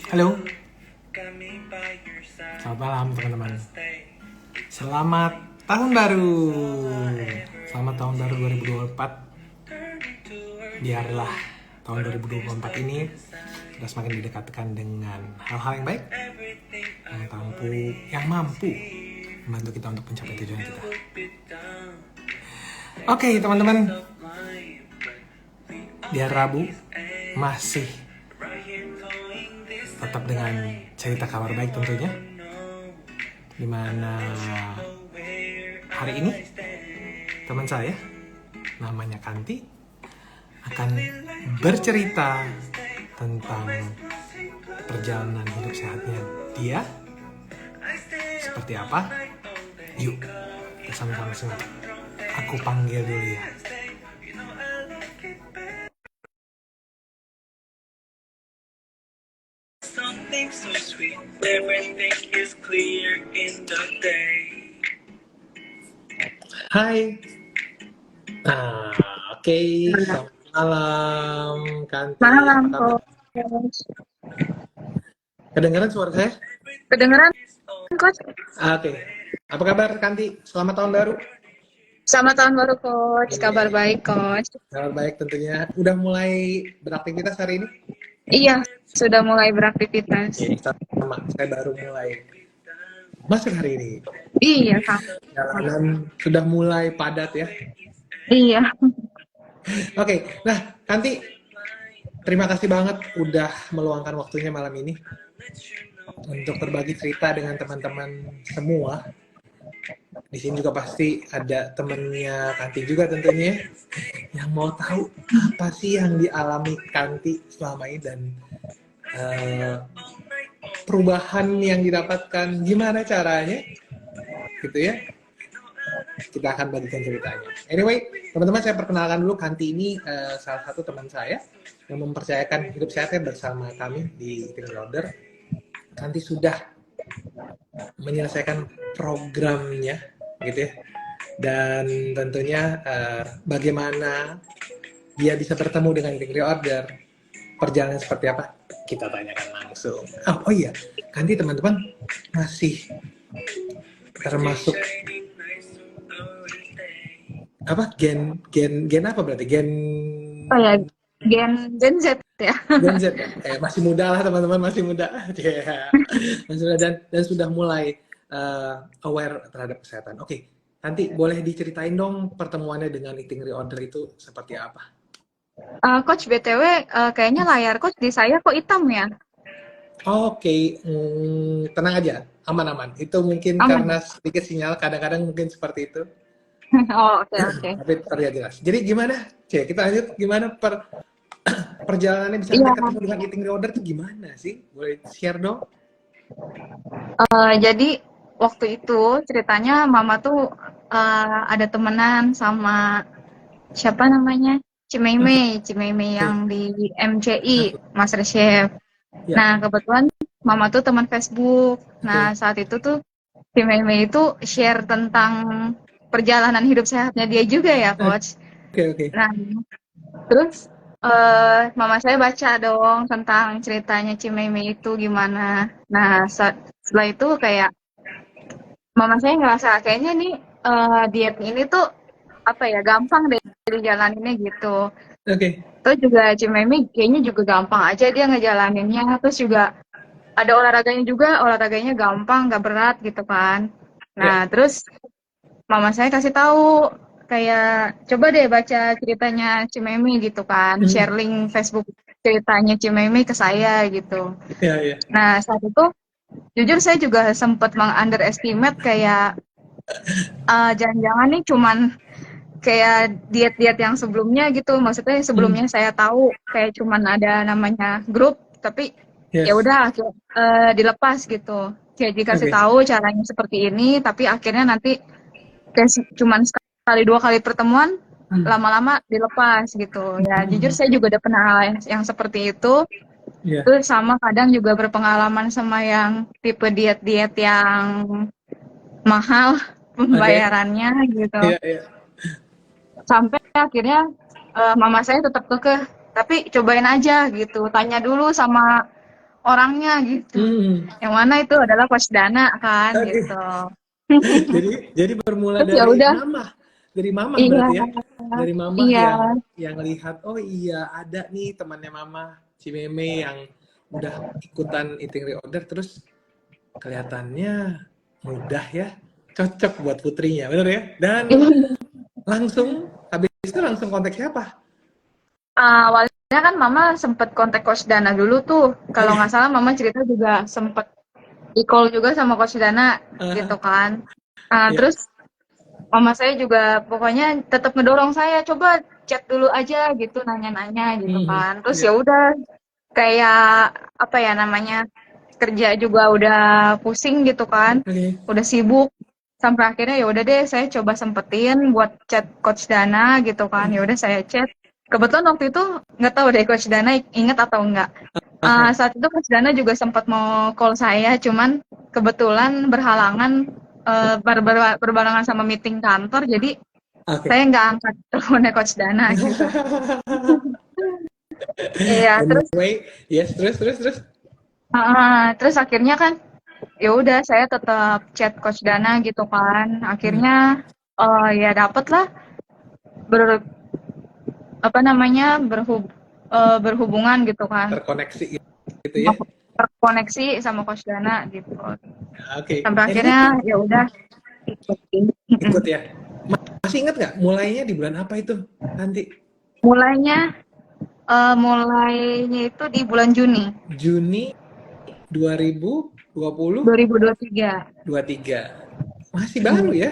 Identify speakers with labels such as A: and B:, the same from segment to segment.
A: Halo, selamat malam teman-teman. Selamat tahun baru. Selamat tahun baru 2024. Biarlah tahun 2024 ini sudah semakin didekatkan dengan hal-hal yang baik, yang mampu membantu kita untuk mencapai tujuan kita. Oke, teman-teman. Di hari Rabu masih tetap dengan cerita kabar baik tentunya, dimana hari ini teman saya namanya Kanti akan bercerita tentang perjalanan hidup sehatnya dia seperti apa. Yuk kita sama-sama simak. Aku panggil dulu ya.
B: Something so sweet, everything is clear in the day.
A: Hai. Oke. Selamat malam, Kanti.
C: Malam,
A: Apa kabar?
C: Coach.
A: Kedengaran suara saya?
C: Kedengeran, Coach?
A: Oke. Apa kabar, Kanti? Selamat tahun baru.
C: Selamat tahun baru, Coach. Kabar baik, Coach.
A: Kabar baik tentunya. Udah mulai beraktivitas hari ini?
C: Iya, sudah mulai beraktivitas.
A: Sama. Saya baru mulai masuk hari ini.
C: Iya, Kak.
A: Jalanan sudah mulai padat ya.
C: Iya.
A: Oke. Nah, Kanti, terima kasih banget udah meluangkan waktunya malam ini untuk berbagi cerita dengan teman-teman semua. Di sini juga pasti ada temennya Kanti juga tentunya yang mau tahu apa sih yang dialami Kanti selama ini dan perubahan yang didapatkan gimana caranya gitu ya. Kita akan bagikan ceritanya. Anyway, teman-teman, saya perkenalkan dulu. Kanti ini salah satu teman saya yang mempercayakan hidup sehatnya bersama kami di Eating Order. Kanti sudah menyelesaikan programnya gitu ya, dan tentunya bagaimana dia bisa bertemu dengan Eating Order, perjalanan seperti apa, kita tanyakan langsung. Oh iya, Kanti teman-teman masih termasuk apa gen apa berarti gen
C: Oh ya, Gen Z ya.
A: Gen Z ya? Masih muda lah teman-teman, masih muda. Yeah. Masih muda dan sudah mulai aware terhadap kesehatan. Oke, nanti boleh diceritain dong pertemuannya dengan Eating Reorder itu seperti apa?
C: Coach, BTW, kayaknya layar Coach di saya kok hitam ya?
A: Oke, tenang aja, aman-aman. Itu mungkin
C: Aman.
A: karena sedikit sinyal, kadang-kadang mungkin seperti itu.
C: Oh, oke.
A: Tapi terlihat jelas. Jadi gimana? Cek, kita lanjut. Gimana perjalanannya bisa
C: Iya.
A: ketemu dengan Eating Reorder itu gimana sih? Boleh share dong?
C: Jadi waktu itu ceritanya Mama tuh ada temenan sama siapa namanya? Cimeimei yang di MCI, Master Chef.
A: Ya.
C: Nah, kebetulan Mama tuh teman Facebook. Nah, saat itu tuh Cimeimei itu share tentang perjalanan hidup sehatnya dia juga ya, Coach.
A: Oke.
C: Nah, terus Mama saya baca dong tentang ceritanya Cimeimei itu gimana. Nah, setelah itu kayak Mama saya ngerasa kayaknya nih diet ini tuh apa ya, gampang deh dijalaninnya gitu.
A: Oke.
C: Terus juga Cimeimei kayaknya juga gampang aja dia ngejalaninnya. Terus juga ada olahraganya gampang, nggak berat gitu kan. Nah, terus Mama saya kasih tahu kayak coba deh baca ceritanya Cimeimei gitu kan, share link Facebook ceritanya Cimeimei ke saya gitu.
A: Iya.
C: Nah, saat itu jujur saya juga sempat meng-underestimate kayak jangan-jangan nih cuman kayak diet-diet yang sebelumnya gitu. Maksudnya sebelumnya saya tahu kayak cuman ada namanya grup, tapi ya udah dilepas gitu. Kayak dikasih tahu caranya seperti ini, tapi akhirnya nanti kayak cuman sekali 2 kali pertemuan lama-lama dilepas gitu. Ya jujur saya juga udah pernah hal yang seperti itu. Terus sama kadang juga berpengalaman sama yang tipe diet-diet yang mahal pembayarannya gitu. Sampai akhirnya mama saya tetap kekeh, tapi cobain aja gitu. Tanya dulu sama orangnya gitu.
A: Hmm.
C: Yang mana itu adalah Coach Dana kan
A: Oke.
C: gitu.
A: Jadi bermula
C: Terus ya
A: dari
C: udah,
A: mamah. Dari mamah
C: iya,
A: berarti ya. Dari mamah
C: iya,
A: yang lihat, oh iya ada nih temannya mama si Meme yang udah ikutan eating reorder, terus kelihatannya mudah ya, cocok buat putrinya, bener ya? Dan langsung habis itu langsung kontak siapa?
C: awalnya kan Mama sempet kontak Coach Dana dulu tuh. Kalau nggak
A: Oke.
C: salah Mama cerita juga sempet di-call juga sama Coach Dana gitu
A: Ah,
C: kan.
A: ya.
C: Terus Mama saya juga pokoknya tetap ngedorong saya, coba chat dulu aja gitu, nanya-nanya gitu
A: Mhm,
C: kan. Terus
A: ya.
C: ya udah kayak apa ya namanya, kerja juga udah pusing gitu kan,
A: Oke.
C: udah sibuk. Sampai akhirnya ya udah deh saya coba sempetin buat chat Coach Dana gitu kan. Ya udah saya chat. Kebetulan waktu itu nggak tahu deh Coach Dana inget atau enggak. Saat itu Coach Dana juga sempat mau call saya, cuman kebetulan berhalangan berbarengan sama meeting kantor, jadi
A: Oke.
C: saya nggak angkat teleponnya Coach Dana gitu. Iya, terus
A: Anyway, yes, terus.
C: terus akhirnya kan ya udah saya tetap chat Coach Dana gitu kan.
A: Hmm,
C: Akhirnya ya dapet lah ber apa namanya berhubungan gitu kan.
A: terkoneksi gitu ya.
C: Terkoneksi sama Coach Dana gitu.
A: Oke.
C: Sampai
A: Anyway,
C: akhirnya ya udah ikutin.
A: ikut ya. Masih ingat nggak mulainya di bulan apa itu nanti?
C: Mulainya mulainya itu di bulan Juni
A: Juni 2023.
C: 2023.
A: Masih baru ya.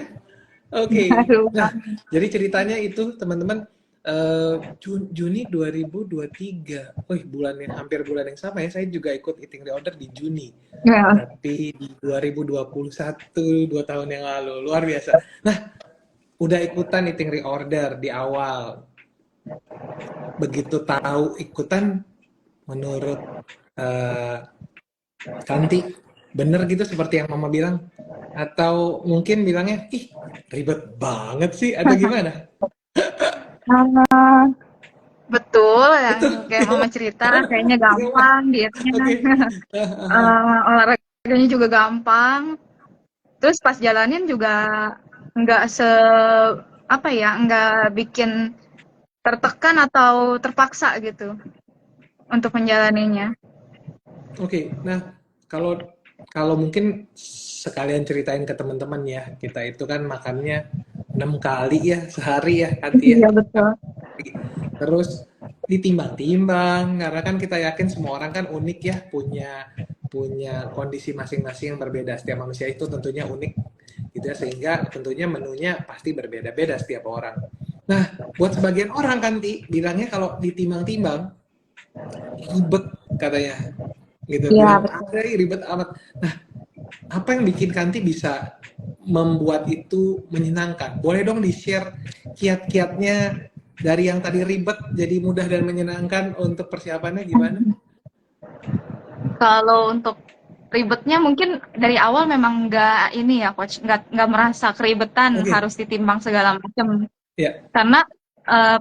A: Oke.
C: Baru
A: Nah,
C: banget.
A: jadi ceritanya itu teman-teman Juni 2023. Wih, hampir bulan yang sama ya. Saya juga ikut eating reorder di Juni.
C: Ya,
A: Tapi di 2021, 2 tahun yang lalu. Luar biasa. Nah, udah ikutan eating reorder di awal. Begitu tahu ikutan, menurut Kanti, bener gitu seperti yang Mama bilang? Atau mungkin bilangnya, ih ribet banget sih, atau gimana?
C: betul
A: Itu,
C: yang kayak Mama cerita, kayaknya
A: gimana?
C: gampang dietnya,
A: Oke.
C: olahraganya juga gampang. Terus pas jalanin juga nggak apa ya, nggak bikin tertekan atau terpaksa gitu untuk menjalaninya.
A: Oke, nah kalau kalau mungkin sekalian ceritain ke teman-teman ya, kita itu kan makannya 6 kali ya sehari ya, Kanti ya.
C: Iya betul.
A: Terus ditimbang-timbang karena kan kita yakin semua orang kan unik ya, punya punya kondisi masing-masing yang berbeda. Setiap manusia itu tentunya unik gitu ya, sehingga tentunya menunya pasti berbeda-beda setiap orang. Nah, buat sebagian orang kan bilangnya kalau ditimbang-timbang ribet katanya gitu,
C: Iya
A: bilang
C: betul.
A: ada ribet amat. Nah, apa yang bikin Kanti bisa membuat itu menyenangkan? Boleh dong di-share kiat-kiatnya dari yang tadi ribet jadi mudah dan menyenangkan untuk persiapannya gimana?
C: Kalau untuk ribetnya mungkin dari awal memang nggak ini ya coach, nggak merasa keribetan
A: Oke,
C: harus ditimbang segala macam.
A: ya,
C: Karena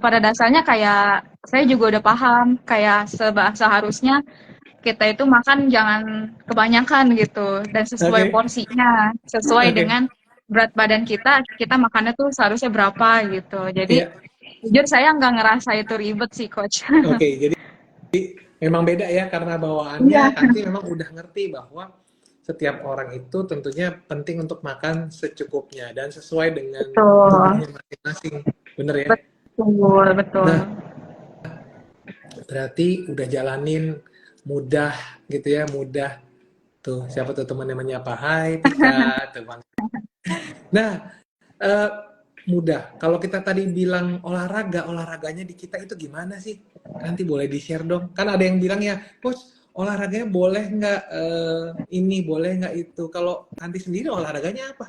C: pada dasarnya kayak saya juga udah paham kayak seharusnya kita itu makan jangan kebanyakan gitu dan sesuai
A: oke,
C: porsinya, sesuai
A: oke,
C: dengan berat badan kita, kita makannya tuh seharusnya berapa gitu. Jadi
A: ya,
C: jujur saya nggak ngerasa itu ribet sih coach.
A: oke. Jadi memang beda ya karena bawaannya
C: Iya,
A: Kanti memang udah ngerti bahwa setiap orang itu tentunya penting untuk makan secukupnya dan sesuai dengan
C: betul,
A: tubuhnya masing-masing. Bener ya?
C: betul, betul.
A: Nah, berarti udah jalanin mudah gitu ya, mudah. Tuh, siapa tuh teman yang menyapa? Hai Tika, tuh Bang. Nah, eh, mudah. Kalau kita tadi bilang olahraganya di kita itu gimana sih? Nanti boleh di-share dong. Kan ada yang bilang ya, Coach, olahraganya boleh nggak ini, boleh nggak itu. Kalau nanti sendiri olahraganya apa?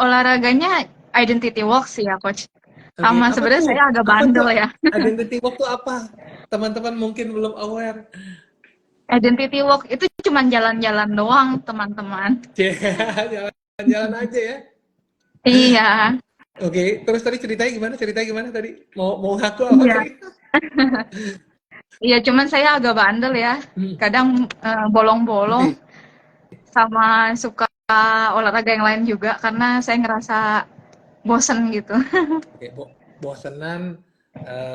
C: Olahraganya identity walk sih ya coach.
A: Oke,
C: Sama
A: apa
C: sebenarnya
A: tuh?
C: saya agak
A: Apa tuh?
C: bandel ya.
A: Identity walk tuh apa? Teman-teman mungkin belum aware.
C: Identity walk itu cuma jalan-jalan doang teman-teman.
A: Jalan-jalan aja ya.
C: Iya,
A: Oke, terus tadi ceritanya gimana? Ceritanya gimana tadi? Mau ngaku apa
C: iya.
A: tadi?
C: Iya, cuman saya agak bandel ya.
A: Hmm,
C: Kadang bolong-bolong
A: oke.
C: sama suka olahraga yang lain juga karena saya ngerasa bosen gitu.
A: Oke, bosenan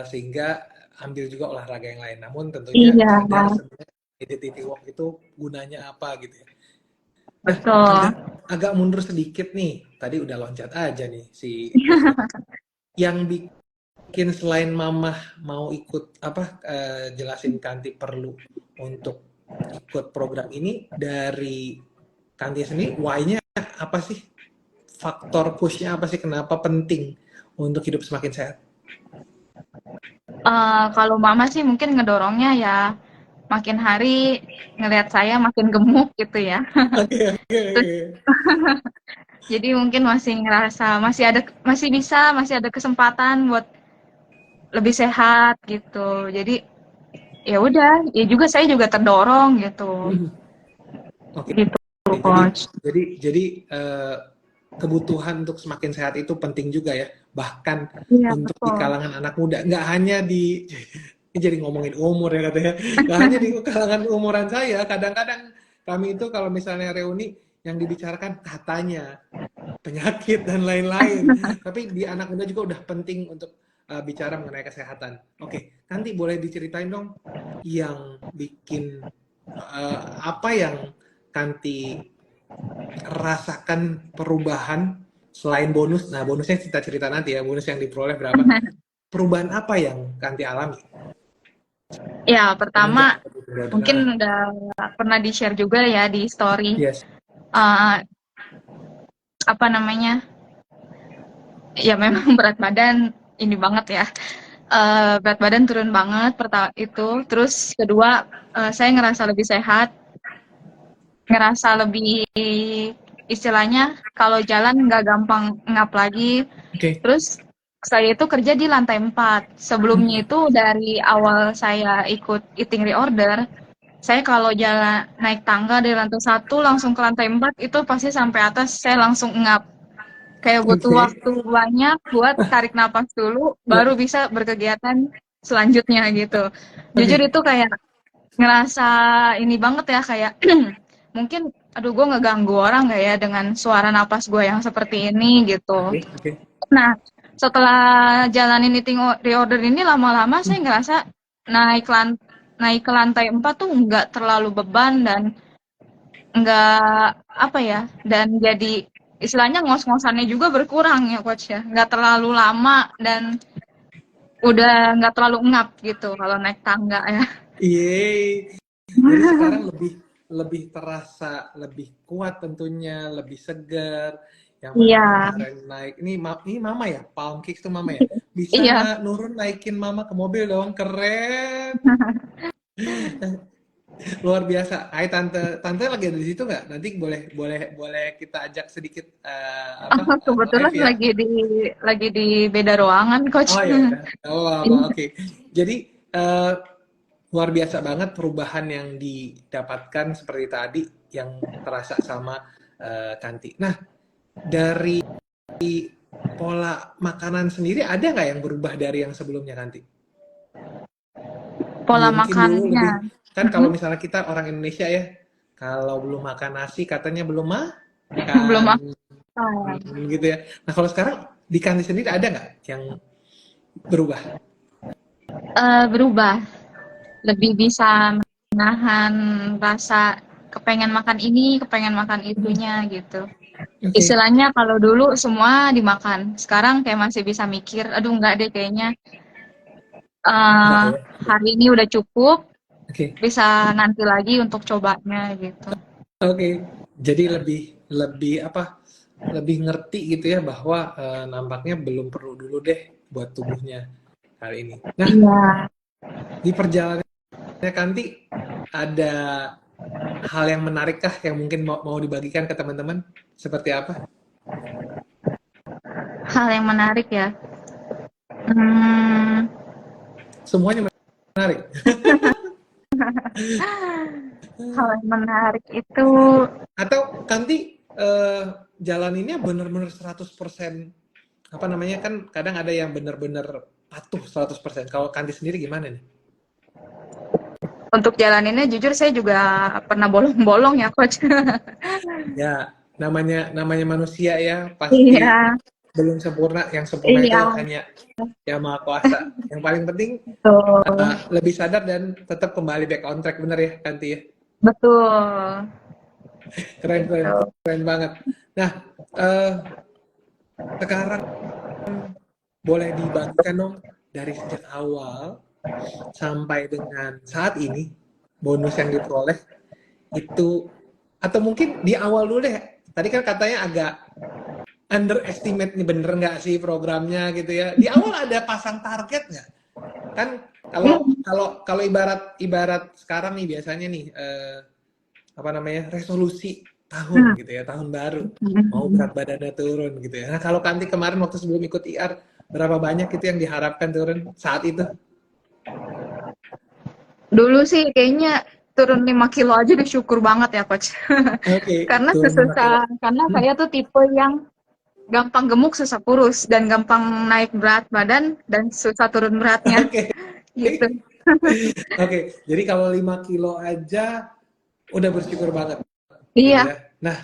A: sehingga ambil juga olahraga yang lain. Namun tentunya
C: Iya,
A: sadar sebenarnya identity walk itu gunanya apa gitu ya. Nah,
C: betul.
A: agak agak mundur sedikit nih. Tadi udah loncat aja nih si Revia. Yang bikin selain Mama mau ikut apa jelasin Kanti perlu untuk ikut program ini dari Kanti sendiri, why-nya apa sih? Faktor push-nya apa sih? Kenapa penting untuk hidup semakin sehat?
C: Kalau mama sih mungkin ngedorongnya ya makin hari ngelihat saya makin gemuk gitu ya.
A: Oke, oke,
C: Terus
A: oke.
C: jadi mungkin masih ngerasa masih ada kesempatan buat lebih sehat gitu. Jadi ya udah, ya juga saya juga terdorong gitu.
A: Hmm, oke.
C: Gitu,
A: Jadi
C: coach.
A: jadi kebutuhan untuk semakin sehat itu penting juga ya. Bahkan
C: Iya,
A: untuk di
C: betul.
A: kalangan anak muda, nggak hanya di ini jadi ngomongin umur ya katanya, nggak hanya di kalangan umuran saya. Kadang-kadang kami itu kalau misalnya reuni yang dibicarakan katanya penyakit dan lain-lain. Tapi di anak muda juga udah penting untuk bicara mengenai kesehatan. Oke, nanti boleh diceritain dong yang bikin apa yang Kanti rasakan perubahan selain bonus. Nah, bonusnya kita cerita nanti ya, bonus yang diperoleh berapa. Perubahan apa yang Kanti alami
C: Ya,
A: semenjak
C: pertama
A: ikut Broder?
C: mungkin udah pernah di-share juga ya di story.
A: Yes.
C: Eh, apa namanya? Ya memang berat badan ini banget ya. Berat badan turun banget pertama itu. Terus kedua, saya ngerasa lebih sehat, ngerasa lebih istilahnya kalau jalan nggak gampang ngap lagi.
A: Oke.
C: Terus saya itu kerja di lantai 4. Sebelumnya itu dari awal saya ikut eating reorder, saya kalau jalan naik tangga dari lantai 1 langsung ke lantai 4 itu pasti sampai atas saya langsung ngap. Kayak butuh
A: Oke.
C: waktu banyak buat tarik napas dulu
A: Ya.
C: baru bisa berkegiatan selanjutnya gitu. Jujur
A: Oke.
C: itu kayak ngerasa ini banget ya kayak mungkin aduh gue ngeganggu orang nggak ya dengan suara napas gue yang seperti ini gitu.
A: Oke. Oke.
C: Nah, setelah jalanin eating reorder ini lama-lama saya ngerasa naik lan naik ke lantai 4 tuh nggak terlalu beban dan nggak apa ya, dan jadi istilahnya ngos-ngosannya juga berkurang ya coach ya. Nggak terlalu lama dan udah nggak terlalu ngap gitu kalau naik tangga ya.
A: Yeay. Jadi sekarang lebih lebih terasa lebih kuat tentunya, lebih segar. Yang mana
C: Iya,
A: kemarin naik ini mama ya, Palm Kicks tuh mama ya. Bisa
C: iya.
A: nggak nurun naikin mama ke mobil dong, keren. Luar biasa. Hai tante, tante lagi ada di situ nggak? Nanti boleh boleh boleh kita ajak sedikit live
C: Kebetulan
A: ya.
C: lagi di beda ruangan coach.
A: Oh ya udah. Oh apa oke. Jadi eh, luar biasa banget perubahan yang didapatkan seperti tadi yang terasa sama Kanti. Nah, dari pola makanan sendiri ada nggak yang berubah dari yang sebelumnya Kanti?
C: Pola
A: Mungkin dulu
C: makannya.
A: lebih kan kalau misalnya kita orang Indonesia ya, kalau belum makan nasi katanya belum
C: Belum
A: makan
C: makan.
A: gitu ya. Nah kalau sekarang di Kanti sendiri ada nggak yang berubah?
C: Berubah, lebih bisa menahan rasa kepengen makan ini, kepengen makan
A: Hmm,
C: itunya gitu.
A: oke.
C: Istilahnya kalau dulu semua dimakan, sekarang kayak masih bisa mikir, aduh enggak deh kayaknya
A: Enggak
C: eh
A: ya.
C: hari ini udah cukup,
A: Oke.
C: bisa nanti lagi untuk cobanya gitu.
A: Oke, jadi lebih lebih apa? Lebih ngerti gitu ya bahwa nampaknya belum perlu dulu deh buat tubuhnya kali ini. Nah,
C: Iya.
A: di perjalanannya Kanti ada hal yang menarik kah yang mungkin mau dibagikan ke teman-teman? Seperti apa?
C: Hal yang menarik ya. Hmm,
A: Semuanya menarik.
C: hal yang menarik itu
A: Atau Kanti jalaninnya benar-benar 100% apa namanya kan kadang ada yang benar-benar patuh 100%. Kalau Kanti sendiri gimana nih?
C: untuk jalaninnya jujur saya juga pernah bolong-bolong ya coach.
A: Ya, namanya manusia ya, pasti
C: Iya,
A: belum sempurna. Yang sempurna itu
C: iya,
A: hanya Yang Maha Kuasa. Yang paling penting
C: betul,
A: lebih sadar dan tetap kembali back on track, bener ya, Kanti ya.
C: betul,
A: Keren, keren,
C: gitu.
A: keren banget. Nah, eh, sekarang boleh dibagikan dong dari sejak awal sampai dengan saat ini bonus yang diperoleh itu, atau mungkin di awal dulu deh. Tadi kan katanya agak underestimate nih, bener nggak sih programnya gitu ya? Di awal ada pasang target nggak? Kan kalau kalau kalau ibarat ibarat sekarang nih biasanya nih apa namanya, resolusi tahun gitu ya, tahun baru mau berat badannya turun gitu ya. Nah kalau Kanti kemarin waktu sebelum ikut IR, berapa banyak itu yang diharapkan turun saat itu?
C: Dulu sih kayaknya turun 5 kilo aja udah syukur banget ya coach.
A: Oke,
C: Karena
A: turun 5 kilo.
C: karena
A: Hmm,
C: saya tuh tipe yang gampang gemuk, susah kurus, dan gampang naik berat badan dan susah turun beratnya
A: Oke.
C: gitu.
A: Oke, jadi kalau 5 kilo aja udah bersyukur banget gitu
C: Iya,
A: ya. Nah,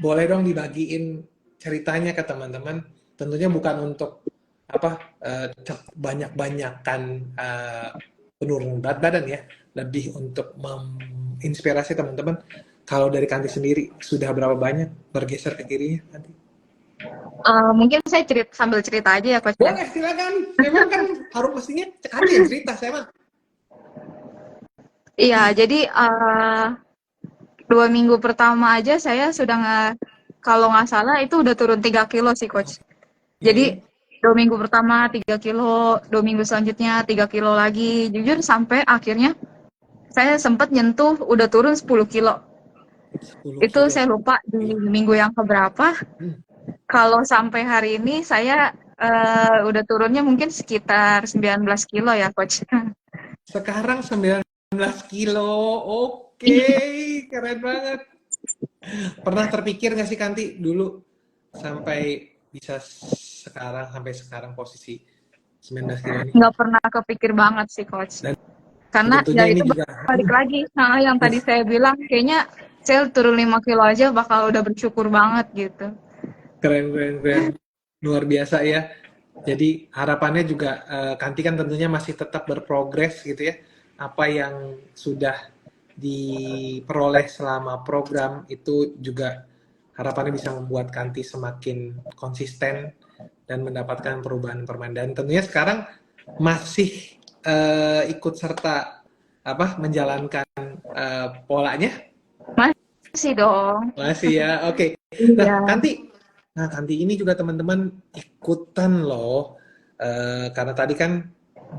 A: boleh dong dibagiin ceritanya ke teman-teman. Tentunya bukan untuk apa banyak-banyakan penurunan berat badan ya, lebih untuk menginspirasi teman-teman. Kalau dari Kanti sendiri sudah berapa banyak bergeser ke kirinya nanti?
C: mungkin saya sambil cerita aja ya coach ya.
A: Boleh, silakan. Memang kan harus mestinya Kanti yang cerita, saya mah.
C: Iya, jadi 2 minggu pertama aja saya sudah kalau nggak salah itu udah turun 3 kilo sih coach. Jadi
A: Oke.
C: 2 minggu pertama 3 kilo, 2 minggu selanjutnya 3 kilo lagi. Jujur sampai akhirnya saya sempat nyentuh udah turun 10 kilo.
A: 10
C: Itu
A: kilo.
C: saya lupa di minggu yang keberapa.
A: Hmm.
C: Kalau sampai hari ini saya udah turunnya mungkin sekitar 19 kilo ya coach.
A: Sekarang 19 kilo. Oke,
C: Iya.
A: keren banget. Pernah terpikir nggak sih Kanti dulu sampai bisa sampai sekarang posisi 19 kilo ini?
C: Nggak pernah kepikir banget sih coach.
A: Dan
C: Karena ya
A: tentunya ini
C: itu
A: juga
C: balik lagi. Nah, yang tadi saya bilang kayaknya saya turun 5 kilo aja bakal udah bersyukur banget gitu.
A: keren, keren, keren. Luar biasa ya. Jadi harapannya juga Kanti kan tentunya masih tetap berprogres gitu ya. Apa yang sudah diperoleh selama program itu juga harapannya bisa membuat Kanti semakin konsisten dan mendapatkan perubahan permainan. Dan tentunya sekarang masih ikut serta menjalankan polanya.
C: Masih dong.
A: Masih ya, oke.
C: Iya.
A: Kanti ini juga teman-teman ikutan loh, karena tadi kan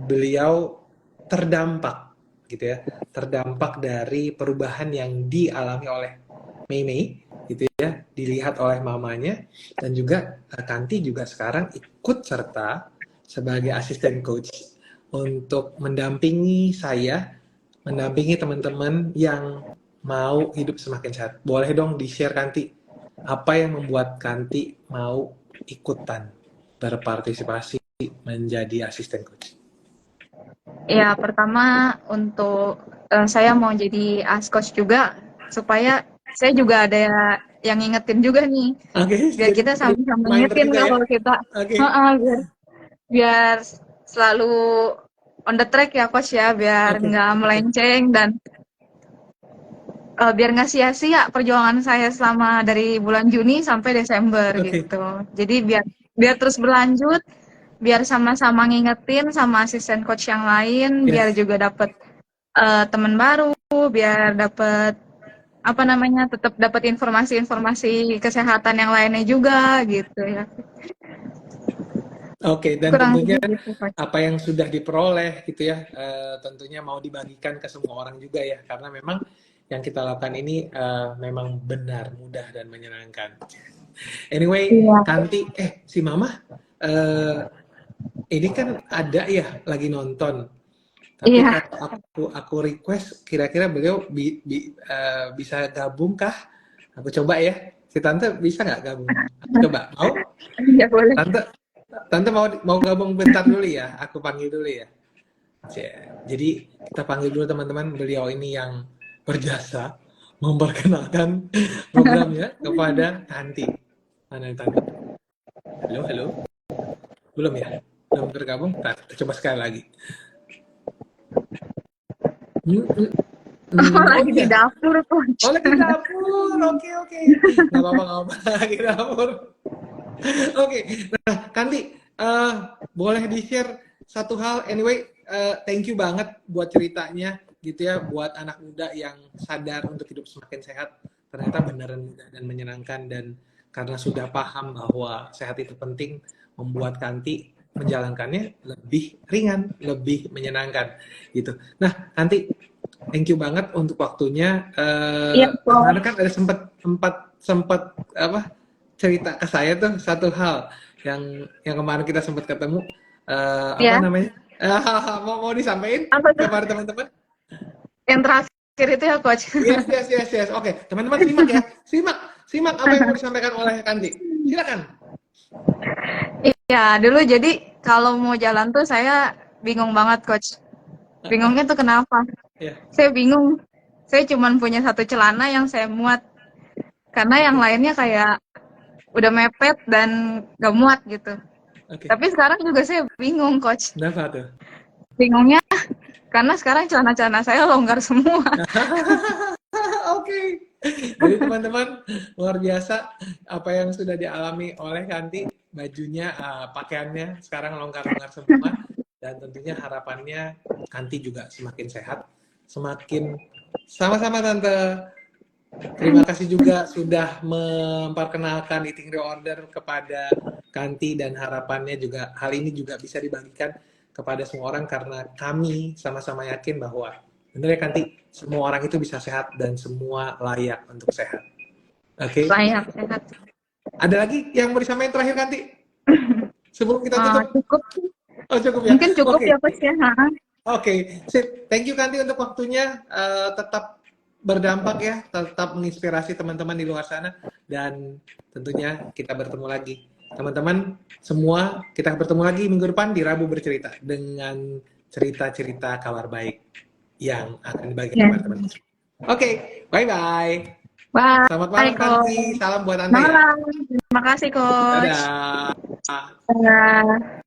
A: beliau terdampak gitu ya, terdampak dari perubahan yang dialami oleh Mei gitu ya, dilihat oleh mamanya, dan juga Kanti juga sekarang ikut serta sebagai asisten coach untuk mendampingi saya, mendampingi teman-teman yang mau hidup semakin sehat. Boleh dong di-share Kanti, apa yang membuat Kanti mau ikutan berpartisipasi menjadi asisten coach?
C: Ya, pertama untuk saya mau jadi as coach juga supaya saya juga ada yang ngingetin juga nih.
A: Oke,
C: Biar
A: jadi
C: kita sama-sama
A: reminder
C: ngingetin
A: juga ya.
C: kalau kita
A: Oke.
C: biar biar selalu on the track ya coach ya, biar
A: Oke.
C: nggak melenceng dan biar nggak sia-sia perjuangan saya selama dari bulan Juni sampai Desember
A: Oke.
C: gitu. Jadi biar biar terus berlanjut, biar sama-sama ngingetin sama asisten coach yang lain, biar
A: Yes.
C: juga dapet teman baru, biar dapet apa namanya, tetap dapat informasi-informasi kesehatan yang lainnya juga gitu ya.
A: Oke, dan
C: Kurang
A: tentunya
C: lebih gitu coach.
A: apa yang sudah diperoleh gitu ya, tentunya mau dibagikan ke semua orang juga ya, karena memang yang kita lakukan ini memang benar, mudah, dan menyenangkan. Anyway,
C: Iya.
A: Kanti, si Mama, ini kan ada ya lagi nonton, tapi
C: Iya.
A: kalau aku request, kira-kira beliau bisa gabung kah? Aku coba ya, si Tante bisa nggak gabung? Coba, mau?
C: Iya boleh.
A: Tante, Tante mau gabung bentar dulu ya? Aku panggil dulu ya. Jadi kita panggil dulu teman-teman, beliau ini yang berjasa memperkenalkan programnya kepada Tanti. Mana Tanti? Halo, halo. Belum ya? Belum tergabung? Nah, kita coba sekali lagi.
C: Lagi di
A: iya.
C: dapur, Coach.
A: Oh, lagi dapur. Oke. Nggak apa-apa. Lagi dapur. Oke. Nah, Kanti, boleh di-share satu hal. Anyway, thank you banget buat ceritanya gitu ya, buat anak muda yang sadar untuk hidup semakin sehat. Ternyata beneran mudah dan menyenangkan, dan karena sudah paham bahwa sehat itu penting, membuat Kanti menjalankannya lebih ringan, lebih menyenangkan gitu. Nah, Kanti, thank you banget untuk waktunya.
C: Iya, Coach.
A: Kemarin kan ada sempat apa cerita ke saya tuh satu hal yang kemarin kita sempat ketemu, apa
C: Ya,
A: namanya, mau disampaikan
C: apa tuh?
A: kepada teman-teman.
C: Yang terakhir itu ya, Coach.
A: Yes. Oke, teman-teman simak ya, simak apa yang mau disampaikan oleh Kanti. Silakan.
C: Iya, dulu jadi kalau mau jalan tuh saya bingung banget, Coach. Bingungnya tuh kenapa?
A: Ya,
C: Saya bingung. Saya cuma punya satu celana yang saya muat. Karena yang lainnya kayak udah mepet dan gak muat gitu.
A: oke.
C: Tapi sekarang juga saya bingung, Coach.
A: Kenapa tuh?
C: Bingungnya karena sekarang celana-celana saya longgar semua.
A: Oke. Jadi teman-teman, luar biasa apa yang sudah dialami oleh Kanti. Bajunya, pakaiannya sekarang longgar-longgar semua, dan tentunya harapannya Kanti juga semakin sehat, semakin sama-sama Tante. Terima kasih juga sudah memperkenalkan Eating Reorder kepada Kanti, dan harapannya juga hal ini juga bisa dibagikan kepada semua orang, karena kami sama-sama yakin bahwa benar ya Kanti, semua orang itu bisa sehat dan semua layak untuk sehat. Oke.
C: Layak sehat.
A: Ada lagi yang mau disampaikan terakhir Kanti? Sebelum kita tutup.
C: Cukup.
A: Oh, cukup ya.
C: Mungkin cukup
A: Oke.
C: ya, Coach ya.
A: Oke. Sip. Thank you Kanti untuk waktunya. Tetap berdampak ya, tetap menginspirasi teman-teman di luar sana, dan tentunya kita bertemu lagi. Teman-teman semua, kita bertemu lagi minggu depan di Rabu Bercerita dengan cerita-cerita kabar baik yang akan dibagikan kepada teman-teman. Oke, bye-bye.
C: Bye.
A: Selamat malam Kanti, salam buat Anda ya.
C: Malam. Terima kasih, Coach.
A: Dadah.
C: Dadah.